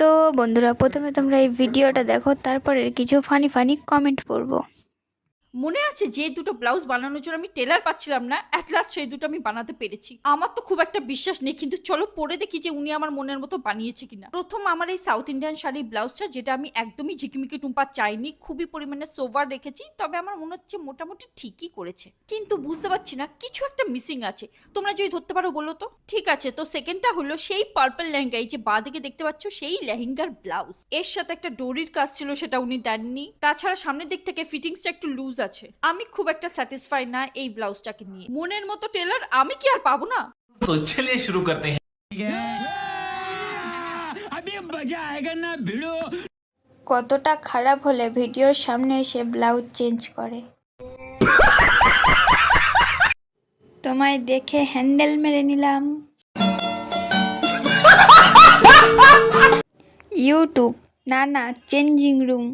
তো বন্ধুরা, প্রথমে তোমরা এই ভিডিওটা দেখো, তারপরে কিছু ফানি ফানি কমেন্ট পড়বো। মনে আছে যে দুটো ব্লাউজ বানানোর জন্য আমি টেলার পাচ্ছিলাম না, অ্যাট লাস্ট সেই দুটো আমি বানাতে পেরেছি। আমার তো খুব একটা বিশ্বাস নেই, কিন্তু চলো পরে দেখি যে উনি আমার মনের মতো বানিয়েছে কিনা। প্রথম আমার এই সাউথ ইন্ডিয়ান শাড়ির ব্লাউজটা, যেটা আমি একদমই ঝিকিমিকি টুম্পা চাইনি, খুবই পরিমাণে সোভার রেখেছি, তবে আমার মনে হচ্ছে মোটামুটি ঠিকই করেছে, কিন্তু বুঝতে পারছি না কিছু একটা মিসিং আছে। তোমরা যদি ধরতে পারো বলো তো। ঠিক আছে, তো সেকেন্ডটা হলো সেই পার্পল লেহেঙ্গা, এই যে বাঁদিকে দেখতে পাচ্ছ সেই লেহেঙ্গার ব্লাউজ, এর সাথে একটা ডোরির কাজ ছিল, সেটা উনি দেননি। তাছাড়া সামনের দিক থেকে ফিটিংসটা একটু লুজ আছে। আমি খুব একটা স্যাটিসফাই না এই ব্লাউজটাকে নিয়ে। মনের মতো টেলার আমি কি আর পাবো না? तो चलिए शुरू करते हैं। अभी मजा आएगा ना भिड़ो। কতটা খারাপ হলে ভিডিওর সামনে এসে ব্লাউজ চেঞ্জ করে। তোমায় দেখে হ্যান্ডেল মেরে নিলাম। ইউটিউব না না চেঞ্জিং রুম।